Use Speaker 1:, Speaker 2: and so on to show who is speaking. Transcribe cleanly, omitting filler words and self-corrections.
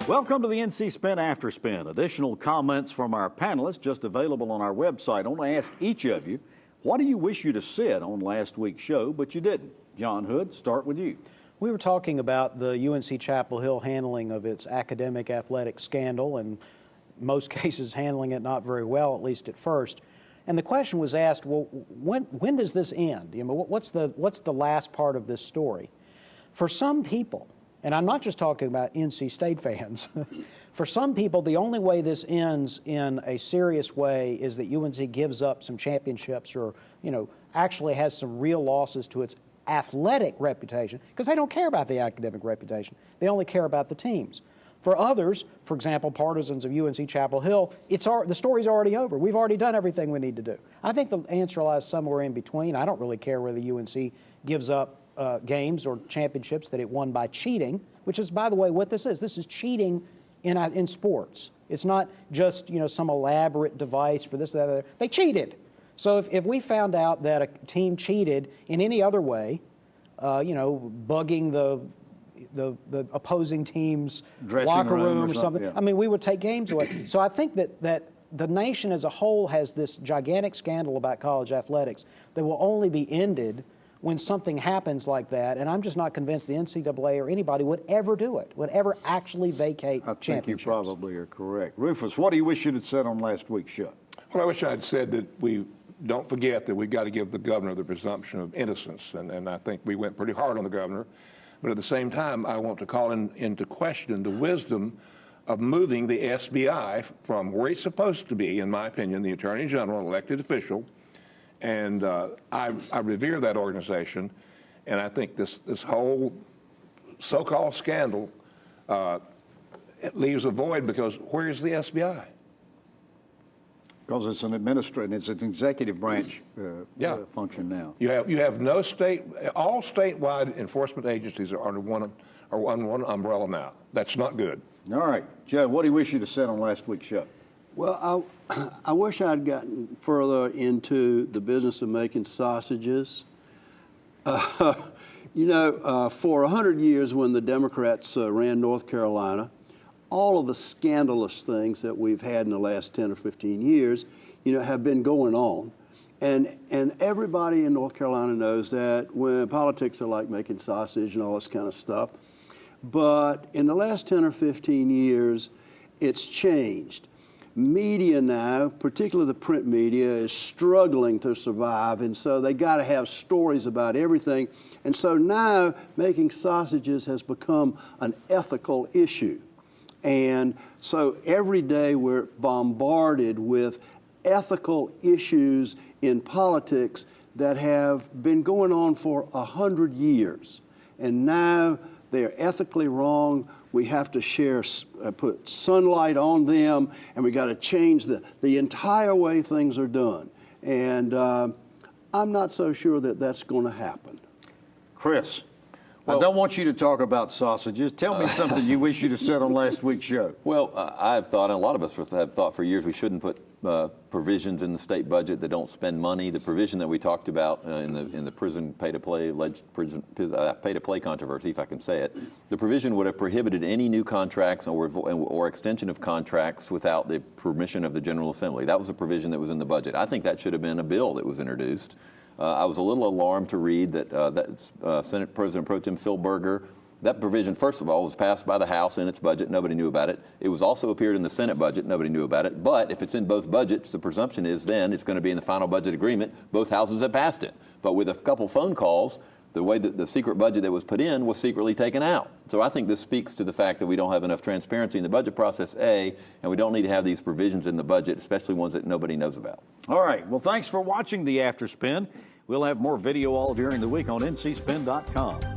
Speaker 1: Welcome to the NC Spin After Spin. Additional comments from our panelists just available on our website. I want to ask each of you, what do you wish you'd have said on last week's show, but you didn't? John Hood, start with you.
Speaker 2: We were talking about the UNC Chapel Hill handling of its academic athletic scandal, and in most cases handling it not very well, at least at first. And the question was asked, well, when does this end? You know, what's the last part of this story? For some people, and I'm not just talking about NC State fans, for some people, the only way this ends in a serious way is that UNC gives up some championships or, you know, actually has some real losses to its athletic reputation, because they don't care about the academic reputation. They only care about the teams. For others, for example, partisans of UNC Chapel Hill, the story's already over. We've already done everything we need to do. I think the answer lies somewhere in between. I don't really care whether UNC gives up games or championships that it won by cheating, which is, by the way, what this is. This is cheating in sports. It's not just, you know, some elaborate device for this, that, or that. They cheated. So if we found out that a team cheated in any other way, you know, bugging the opposing team's locker room or something, yeah. I mean, we would take games away. So I think that the nation as a whole has this gigantic scandal about college athletics that will only be ended when something happens like that, and I'm just not convinced the NCAA or anybody would ever do it, would ever actually vacate championships. I think you
Speaker 1: probably are correct. Rufus, what do you wish you'd have said on last week's show?
Speaker 3: Well, I wish I had said that we don't forget that we've got to give the governor the presumption of innocence, and I think we went pretty hard on the governor. But at the same time, I want to call into question the wisdom of moving the SBI from where it's supposed to be, in my opinion, the Attorney General, elected official. And I revere that organization, and I think this whole so-called scandal it leaves a void, because where is the SBI?
Speaker 1: Because it's an it's an executive branch function now.
Speaker 3: You have no all statewide enforcement agencies are under one umbrella now. That's not good.
Speaker 1: All right, Joe, what do you wish you'd have said on last week's show?
Speaker 4: Well, I wish I'd gotten further into the business of making sausages. You know, for 100 years when the Democrats ran North Carolina, all of the scandalous things that we've had in the last 10 or 15 years, you know, have been going on. And everybody in North Carolina knows that when politics are like making sausage and all this kind of stuff. But in the last 10 or 15 years, it's changed. Media now, particularly the print media, is struggling to survive, and so they got to have stories about everything. And so now making sausages has become an ethical issue. And so every day we're bombarded with ethical issues in politics that have been going on for 100 years. And now they're ethically wrong. We have to put sunlight on them, and we got to change the entire way things are done. And I'm not so sure that that's going to happen.
Speaker 1: Chris, well, I don't want you to talk about sausages. Tell me something you wish you'd have said on last week's show.
Speaker 5: Well, I've thought, and a lot of us have thought for years, we shouldn't put provisions in the state budget that don't spend money. The provision that we talked about in the prison pay-to-play pay-to-play controversy, if I can say it, the provision would have prohibited any new contracts or extension of contracts without the permission of the General Assembly. That was a provision that was in the budget. I think that should have been a bill that was introduced. I was a little alarmed to read that Senate President Pro Tem Phil Berger, that provision, first of all, was passed by the House in its budget. Nobody knew about it. It was also appeared in the Senate budget. Nobody knew about it. But if it's in both budgets, the presumption is then it's going to be in the final budget agreement. Both houses have passed it. But with a couple phone calls, the way that the secret budget that was put in was secretly taken out. So I think this speaks to the fact that we don't have enough transparency in the budget process, A, and we don't need to have these provisions in the budget, especially ones that nobody knows about.
Speaker 1: All right. Well, thanks for watching the After Spin. We'll have more video all during the week on ncspin.com.